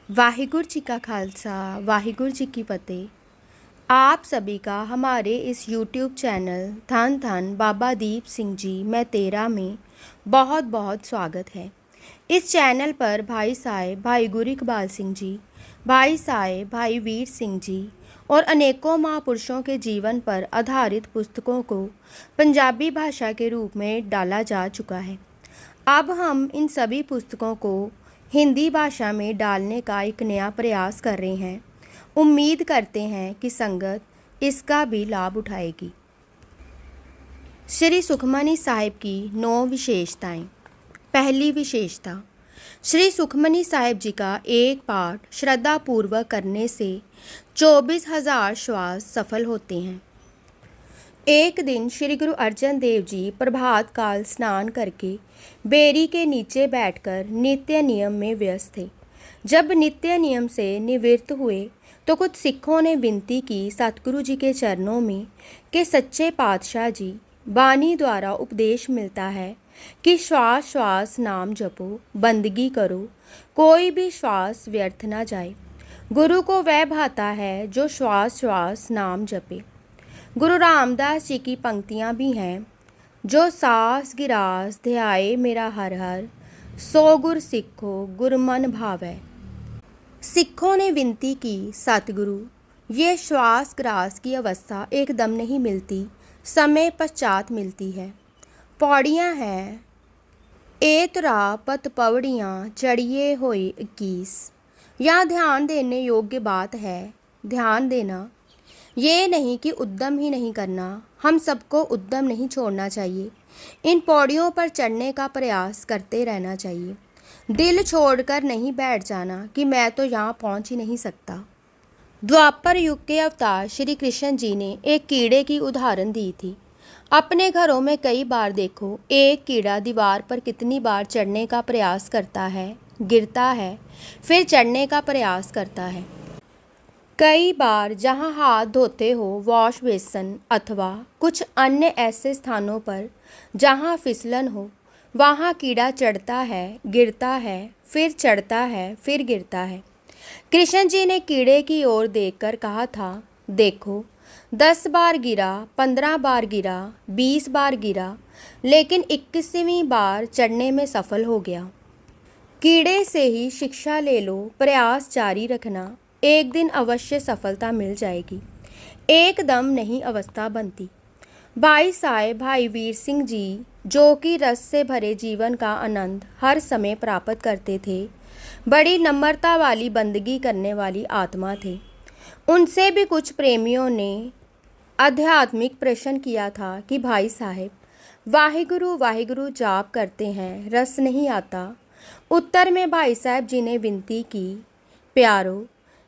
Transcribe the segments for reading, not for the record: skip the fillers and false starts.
वाहिगुरु जी का खालसा वाहिगुरु जी की फतेह। आप सभी का हमारे इस YouTube चैनल धन धन बाबा दीप सिंह जी मैं तेरा में बहुत बहुत स्वागत है। इस चैनल पर भाई साहेब भाई गुरु इकबाल सिंह जी, भाई साहेब भाई वीर सिंह जी और अनेकों महापुरुषों के जीवन पर आधारित पुस्तकों को पंजाबी भाषा के रूप में डाला जा चुका है। अब हम इन सभी पुस्तकों को हिंदी भाषा में डालने का एक नया प्रयास कर रहे हैं। उम्मीद करते हैं कि संगत इसका भी लाभ उठाएगी। श्री सुखमनी साहिब की 9 विशेषताएं। पहली विशेषता, श्री सुखमनी साहिब जी का एक पाठ श्रद्धापूर्वक करने से 24,000 श्वास सफल होते हैं। एक दिन श्री गुरु अर्जन देव जी प्रभात काल स्नान करके बेरी के नीचे बैठकर नित्य नियम में व्यस्त थे। जब नित्य नियम से निवृत्त हुए तो कुछ सिखों ने विनती की सतगुरु जी के चरणों में कि सच्चे पातशाह जी, बानी द्वारा उपदेश मिलता है कि श्वास श्वास नाम जपो, बंदगी करो, कोई भी श्वास व्यर्थ ना जाए। गुरु को वह भाता है जो श्वास श्वास नाम जपे। गुरु रामदास जी की पंक्तियाँ भी हैं, जो सास गिरास ध्याए मेरा हर हर, सो गुर सिखो गुर मन भावै। सिखों ने विनती की, सतगुरु, ये श्वास ग्रास की अवस्था एकदम नहीं मिलती, समय पश्चात मिलती है। पौड़ियाँ हैं, एतरा पत पवड़ियाँ चढ़िए होए 21। यहाँ ध्यान देने योग्य बात है, ध्यान देना। ये नहीं कि उद्यम ही नहीं करना, हम सबको उद्यम नहीं छोड़ना चाहिए। इन पौड़ियों पर चढ़ने का प्रयास करते रहना चाहिए। दिल छोड़कर नहीं बैठ जाना कि मैं तो यहाँ पहुँच ही नहीं सकता। द्वापर युग के अवतार श्री कृष्ण जी ने एक कीड़े की उदाहरण दी थी। अपने घरों में कई बार देखो, एक कीड़ा दीवार पर कितनी बार चढ़ने का प्रयास करता है, गिरता है, फिर चढ़ने का प्रयास करता है। कई बार जहाँ हाथ धोते हो वॉश बेसन अथवा कुछ अन्य ऐसे स्थानों पर जहाँ फिसलन हो, वहाँ कीड़ा चढ़ता है, गिरता है, फिर चढ़ता है, फिर गिरता है। कृष्ण जी ने कीड़े की ओर देखकर कहा था, देखो 10 बार गिरा, 15 बार गिरा, 20 बार गिरा, लेकिन 21वीं बार चढ़ने में सफल हो गया। कीड़े से ही शिक्षा ले लो, प्रयास जारी रखना, एक दिन अवश्य सफलता मिल जाएगी। एकदम नहीं अवस्था बनती। भाई साहेब भाई वीर सिंह जी, जो कि रस से भरे जीवन का आनंद हर समय प्राप्त करते थे, बड़ी नम्रता वाली बंदगी करने वाली आत्मा थे। उनसे भी कुछ प्रेमियों ने आध्यात्मिक प्रश्न किया था कि भाई साहेब वाहिगुरु वाहिगुरु जाप करते हैं, रस नहीं आता। उत्तर में भाई साहब जी ने विनती की, प्यारो,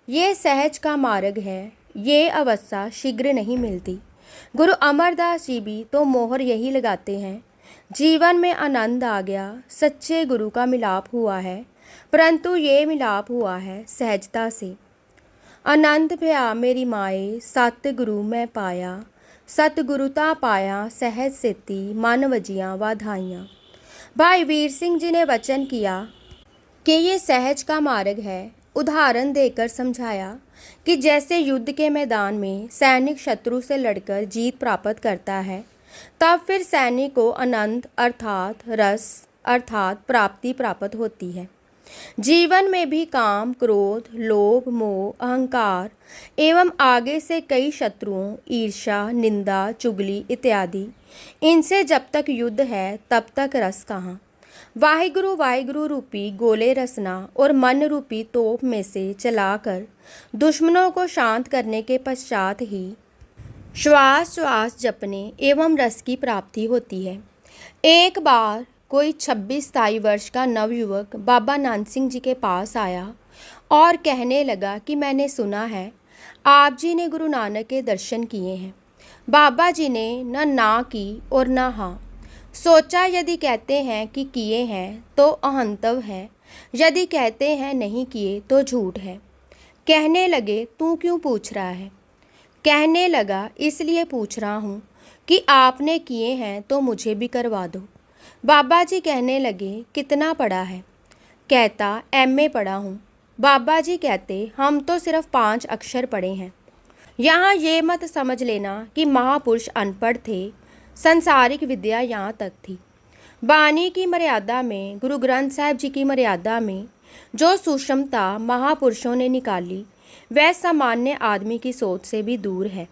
ये सहज का मार्ग है, ये अवस्था शीघ्र नहीं मिलती। गुरु अमरदास जी भी तो मोहर यही लगाते हैं। जीवन में आनंद आ गया, सच्चे गुरु का मिलाप हुआ है, परंतु ये मिलाप हुआ है सहजता से। आनंद भया मेरी माए, सतगुरु मैं पाया, सतगुरुता पाया सहज सेती, मन वजियाँ वाधाइयाँ। भाई वीर सिंह जी ने वचन किया कि ये सहज का मार्ग है। उदाहरण देकर समझाया कि जैसे युद्ध के मैदान में सैनिक शत्रु से लड़कर जीत प्राप्त करता है, तब फिर सैनिक को आनंद अर्थात रस अर्थात प्राप्ति प्राप्त होती है। जीवन में भी काम, क्रोध, लोभ, मोह, अहंकार एवं आगे से कई शत्रुओं, ईर्ष्या, निंदा, चुगली इत्यादि, इनसे जब तक युद्ध है तब तक रस कहाँ। वाहिगुरु वाहिगुरु रूपी गोले रसना और मन रूपी तोप में से चलाकर दुश्मनों को शांत करने के पश्चात ही श्वास श्वास जपने एवं रस की प्राप्ति होती है। एक बार कोई 26-27 वर्ष का नवयुवक बाबा नानक सिंह जी के पास आया और कहने लगा कि मैंने सुना है आप जी ने गुरु नानक के दर्शन किए हैं। बाबा जी ने न ना की और न हाँ। सोचा यदि कहते हैं कि किए हैं तो अहंतव है, यदि कहते हैं नहीं किए तो झूठ है। कहने लगे तू क्यों पूछ रहा है? कहने लगा इसलिए पूछ रहा हूँ कि आपने किए हैं तो मुझे भी करवा दो। बाबा जी कहने लगे कितना पढ़ा है? कहता एमए पढ़ा हूँ। बाबा जी कहते, हम तो सिर्फ 5 अक्षर पढ़े हैं। यहाँ ये मत समझ लेना कि महापुरुष अनपढ़ थे, संसारिक विद्या यहाँ तक थी। बानी की मर्यादा में, गुरु ग्रंथ साहिब जी की मर्यादा में जो सूक्ष्मता महापुरुषों ने निकाली, वह सामान्य आदमी की सोच से भी दूर है।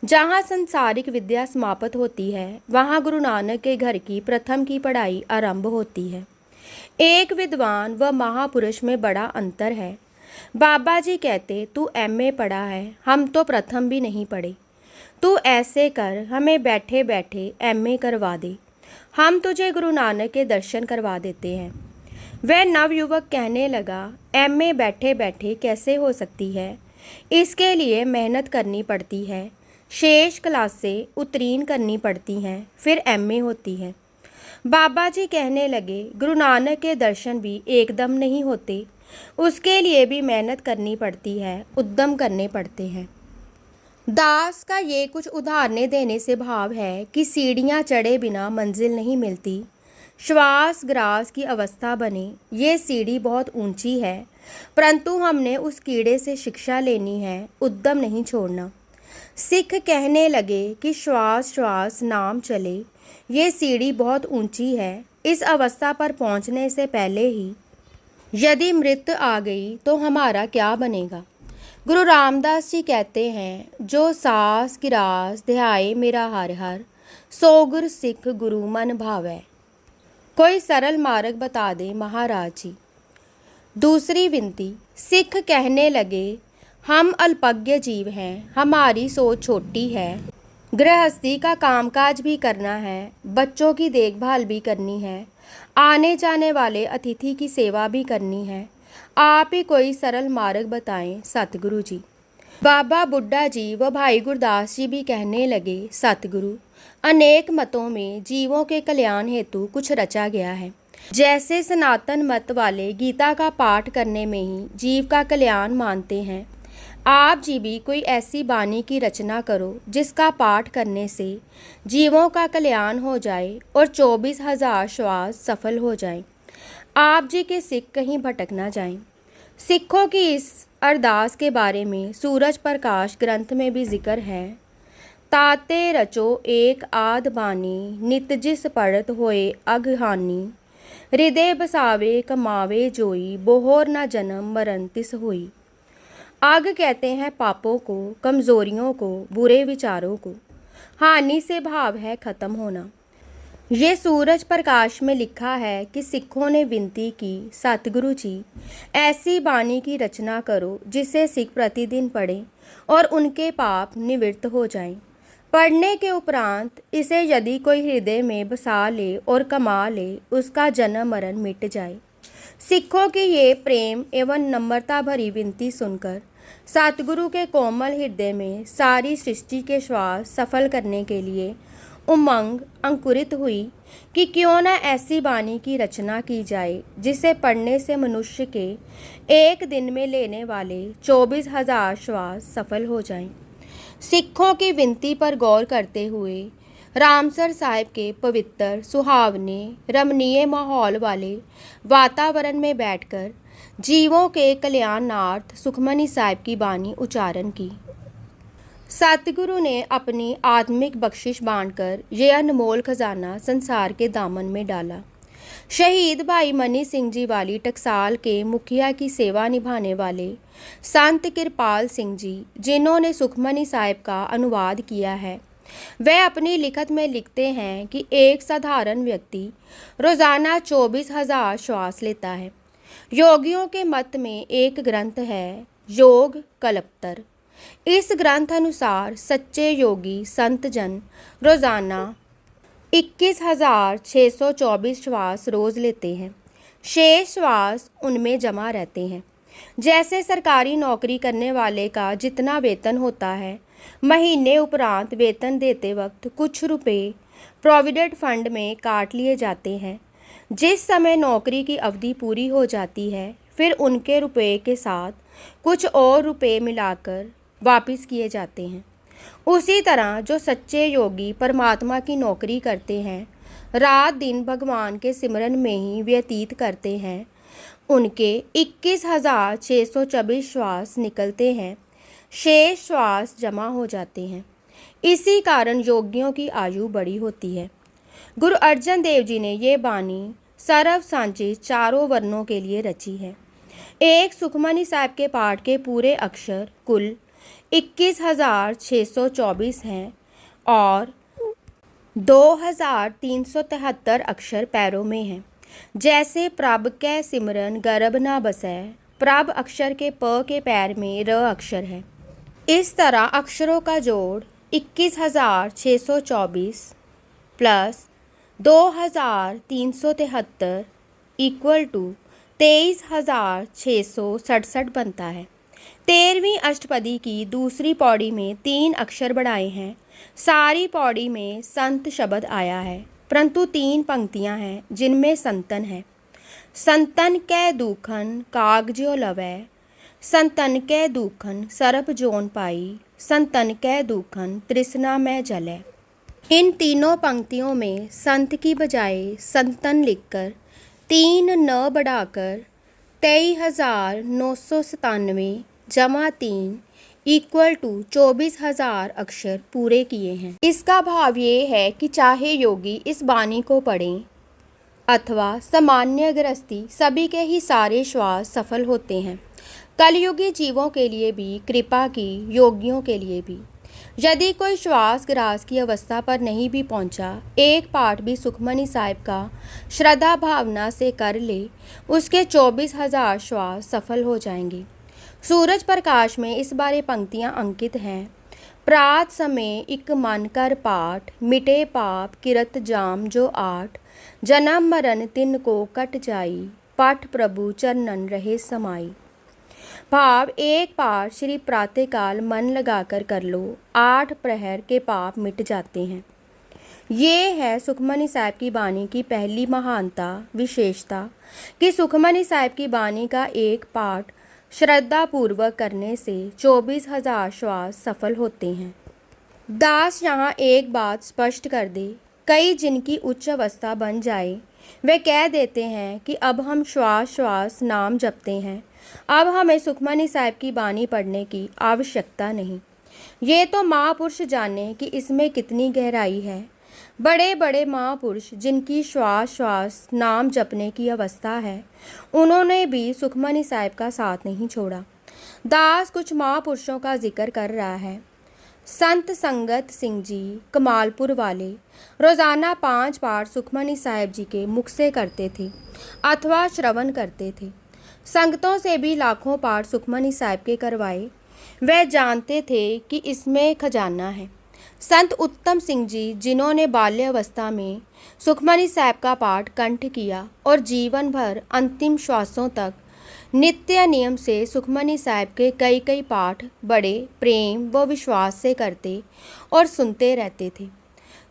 जहाँ संसारिक विद्या समाप्त होती है, वहाँ गुरु नानक के घर की प्रथम की पढ़ाई आरंभ होती है। एक विद्वान व महापुरुष में बड़ा अंतर है। बाबा जी कहते, तू एमए पढ़ा है, हम तो प्रथम भी नहीं पढ़े। तू ऐसे कर, हमें बैठे बैठे एमए करवा दे, हम तुझे गुरु नानक के दर्शन करवा देते हैं। वह नवयुवक कहने लगा, एमए बैठे बैठे कैसे हो सकती है? इसके लिए मेहनत करनी पड़ती है, शेष क्लासें उत्तीर्ण करनी पड़ती हैं, फिर एमए होती है। बाबा जी कहने लगे, गुरु नानक के दर्शन भी एकदम नहीं होते, उसके लिए भी मेहनत करनी पड़ती है, उद्यम करने पड़ते हैं। दास का ये कुछ उदाहरणें देने से भाव है कि सीढ़ियाँ चढ़े बिना मंजिल नहीं मिलती। श्वास ग्रास की अवस्था बने, ये सीढ़ी बहुत ऊंची है, परंतु हमने उस कीड़े से शिक्षा लेनी है, उद्यम नहीं छोड़ना। सिख कहने लगे कि श्वास श्वास नाम चले, ये सीढ़ी बहुत ऊंची है। इस अवस्था पर पहुंचने से पहले ही यदि मृत्यु आ गई तो हमारा क्या बनेगा? गुरु रामदास जी कहते हैं, जो सास गिरास ध्याए मेरा हर हर, सो गुर सिख गुरु मन भावै। कोई सरल मार्ग बता दे महाराज जी। दूसरी विनती। सिख कहने लगे, हम अल्पज्ञ जीव हैं, हमारी सोच छोटी है, गृहस्थी का कामकाज भी करना है, बच्चों की देखभाल भी करनी है, आने जाने वाले अतिथि की सेवा भी करनी है, आप ही कोई सरल मार्ग बताएं सतगुरु जी। बाबा बुड्ढा जी व भाई गुरदास जी भी कहने लगे, सतगुरु, अनेक मतों में जीवों के कल्याण हेतु कुछ रचा गया है। जैसे सनातन मत वाले गीता का पाठ करने में ही जीव का कल्याण मानते हैं, आप जी भी कोई ऐसी बानी की रचना करो जिसका पाठ करने से जीवों का कल्याण हो जाए और 24,000 श्वास सफल हो जाएं। आप जी के सिख कहीं भटक ना जाएं। सिखों की इस अरदास के बारे में सूरज प्रकाश ग्रंथ में भी जिक्र है। ताते रचो एक आद बानी, नित जिस पढ़त होए अगहानी, हृदय बसावे कमावे जोई, बोहर न जन्म मरण तिस होई। आग कहते हैं पापों को, कमज़ोरियों को, बुरे विचारों को। हानि से भाव है ख़त्म होना। ये सूरज प्रकाश में लिखा है कि सिखों ने विनती की, सतगुरु जी ऐसी बानी की रचना करो जिसे सिख प्रतिदिन पढ़ें और उनके पाप निवृत्त हो जाएं। पढ़ने के उपरांत इसे यदि कोई हृदय में बसा ले और कमा ले, उसका जन्म मरण मिट जाए। सिखों की ये प्रेम एवं नम्रता भरी विनती सुनकर सतगुरु के कोमल हृदय में सारी सृष्टि के श्वास सफल करने के लिए उमंग अंकुरित हुई कि क्यों न ऐसी बानी की रचना की जाए जिसे पढ़ने से मनुष्य के एक दिन में लेने वाले 24,000 श्वास सफल हो जाएं। सिखों की विनती पर गौर करते हुए रामसर साहिब के पवित्र सुहावने रमणीय माहौल वाले वातावरण में बैठकर जीवों के कल्याणार्थ सुखमनी साहिब की बानी उच्चारण की। सतगुरु ने अपनी आत्मिक बख्शिश बांटकर ये अनमोल खजाना संसार के दामन में डाला। शहीद भाई मनी सिंह जी वाली टकसाल के मुखिया की सेवा निभाने वाले संत कृपाल सिंह जी, जिन्होंने सुखमनी साहिब का अनुवाद किया है, वह अपनी लिखत में लिखते हैं कि एक साधारण व्यक्ति रोज़ाना 24,000 श्वास लेता है। योगियों के मत में एक ग्रंथ है, योग कल्पतर। इस ग्रंथ अनुसार सच्चे योगी संत जन रोज़ाना 21,624 श्वास रोज़ लेते हैं। शेष श्वास उनमें जमा रहते हैं। जैसे सरकारी नौकरी करने वाले का जितना वेतन होता है, महीने उपरांत वेतन देते वक्त कुछ रुपए प्रोविडेंट फंड में काट लिए जाते हैं। जिस समय नौकरी की अवधि पूरी हो जाती है, फिर उनके रुपए के साथ कुछ और रुपए मिलाकर वापस किए जाते हैं। उसी तरह जो सच्चे योगी परमात्मा की नौकरी करते हैं, रात दिन भगवान के सिमरन में ही व्यतीत करते हैं, उनके 21,624 श्वास निकलते हैं, शेष श्वास जमा हो जाते हैं। इसी कारण योगियों की आयु बड़ी होती है। गुरु अर्जन देव जी ने ये बानी सर्व सांझी चारों वर्णों के लिए रची है। एक सुखमनी साहिब के पाठ के पूरे अक्षर कुल 21,624 हैं और 2,373 अक्षर पैरों में हैं। जैसे प्रभ कै सिमरन गर्भ ना बसै, प्रभ अक्षर के प के पैर में र अक्षर है। इस तरह अक्षरों का जोड़ 21,624 प्लस 2,373 इक्वल टू 23,667 बनता है। 13वीं अष्टपदी की दूसरी पौड़ी में 3 अक्षर बढ़ाए हैं। सारी पौड़ी में संत शब्द आया है, परंतु 3 पंक्तियां हैं जिनमें संतन है। संतन कै दुखन कागज्यो लवै, संतन कै दुखन सरप जोन पाई, संतन कै दुखन तृष्णा में जलै। इन तीनों पंक्तियों में संत की बजाय संतन लिखकर 3 न बढ़ाकर 23,997 जमा 3 इक्वल टू 24,000 अक्षर पूरे किए हैं। इसका भाव ये है कि चाहे योगी इस बानी को पढ़ें अथवा सामान्य गृहस्थी, सभी के ही सारे श्वास सफल होते हैं। कलयुगी जीवों के लिए भी कृपा की, योगियों के लिए भी। यदि कोई श्वास ग्रास की अवस्था पर नहीं भी पहुंचा, एक पाठ भी सुखमनी साहिब का श्रद्धा भावना से कर ले, उसके 24,000 श्वास सफल हो जाएंगे। सूरज प्रकाश में इस बारे पंक्तियां अंकित हैं। प्रात समय इक मन कर पाठ, मिटे पाप किरत जाम जो आठ, जन्म मरण तिन को कट जाई, पाठ प्रभु चरणन रहे समाई। भाव एक पाठ श्री प्रातःकाल मन लगाकर कर लो, 8 प्रहर के पाप मिट जाते हैं। ये है सुखमनी साहिब की बानी की पहली महानता, विशेषता कि सुखमनी साहिब की बानी का एक पाठ श्रद्धा पूर्वक करने से 24,000 श्वास सफल होते हैं। दास यहाँ एक बात स्पष्ट कर दे, कई जिनकी उच्च अवस्था बन जाए वे कह देते हैं कि अब हम श्वास श्वास नाम जपते हैं, अब हमें सुखमनी साहिब की बानी पढ़ने की आवश्यकता नहीं। ये तो महापुरुष जाने कि इसमें कितनी गहराई है। बड़े बड़े महापुरुष जिनकी श्वास श्वास नाम जपने की अवस्था है, उन्होंने भी सुखमनी साहिब का साथ नहीं छोड़ा। दास कुछ महापुरुषों का जिक्र कर रहा है। संत संगत सिंह जी कमालपुर वाले रोज़ाना 5 पाठ सुखमनी साहिब जी के मुख से करते थे अथवा श्रवण करते थे। संगतों से भी लाखों पाठ सुखमनी साहिब के करवाए। वह जानते थे कि इसमें खजाना है। संत उत्तम सिंह जी जिन्होंने बाल्यावस्था में सुखमनी साहिब का पाठ कंठ किया और जीवन भर अंतिम श्वासों तक नित्य नियम से सुखमनी साहिब के कई कई पाठ बड़े प्रेम व विश्वास से करते और सुनते रहते थे।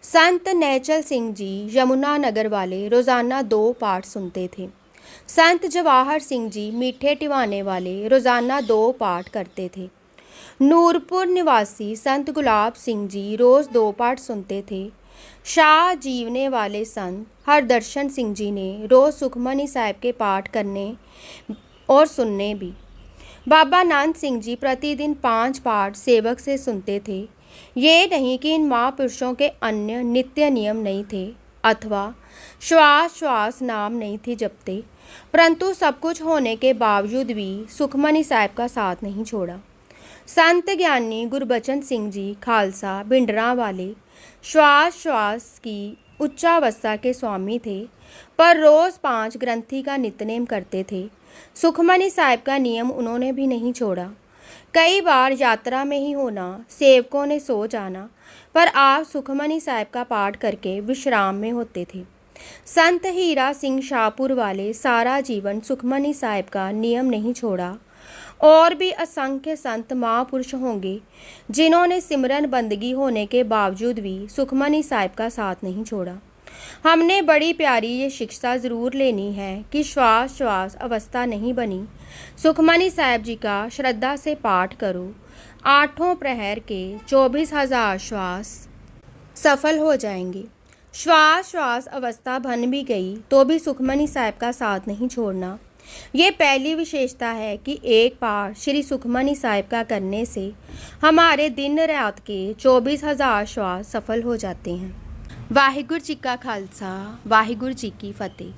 संत नैचल सिंह जी यमुना नगर वाले रोज़ाना 2 पाठ सुनते थे। संत जवाहर सिंह जी मीठे टिवाने वाले रोज़ाना 2 पाठ करते थे। नूरपुर निवासी संत गुलाब सिंह जी रोज़ 2 पाठ सुनते थे। शाह जीवने वाले संत हरदर्शन सिंह जी ने रोज़ सुखमनी साहिब के पाठ करने और सुनने भी। बाबा नानक सिंह जी प्रतिदिन 5 पाठ सेवक से सुनते थे। ये नहीं कि इन महापुरुषों के अन्य नित्य नियम नहीं थे अथवा श्वास श्वास नाम नहीं थे जपते, परंतु सब कुछ होने के बावजूद भी सुखमनी साहिब का साथ नहीं छोड़ा। संत ज्ञानी गुरबचन सिंह जी खालसा भिंडरा वाले श्वास श्वास की उच्चावस्था के स्वामी थे, पर रोज़ 5 ग्रंथि का नित्यनेम करते थे। सुखमनी साहिब का नियम उन्होंने भी नहीं छोड़ा। कई बार यात्रा में ही होना, सेवकों ने सो जाना, पर आप सुखमनी साहिब का पाठ करके विश्राम में होते थे। संत हीरा सिंह शाहपुर वाले सारा जीवन सुखमनी साहिब का नियम नहीं छोड़ा। और भी असंख्य संत महापुरुष होंगे जिन्होंने सिमरन बंदगी होने के बावजूद भी सुखमनी साहिब का साथ नहीं छोड़ा। हमने बड़ी प्यारी ये शिक्षा ज़रूर लेनी है कि श्वास श्वास अवस्था नहीं बनी। सुखमनी साहिब जी का श्रद्धा से पाठ करो, 8 प्रहर के 24,000 श्वास सफल हो जाएंगे। श्वास श्वास अवस्था बन भी गई तो भी सुखमनी साहिब का साथ नहीं छोड़ना। ये पहली विशेषता है कि एक पाठ श्री सुखमनी साहिब का करने से हमारे दिन रात के 24,000 श्वास सफल हो जाते हैं। वाहिगुरु जी का खालसा, वाहिगुरु जी की फतेह।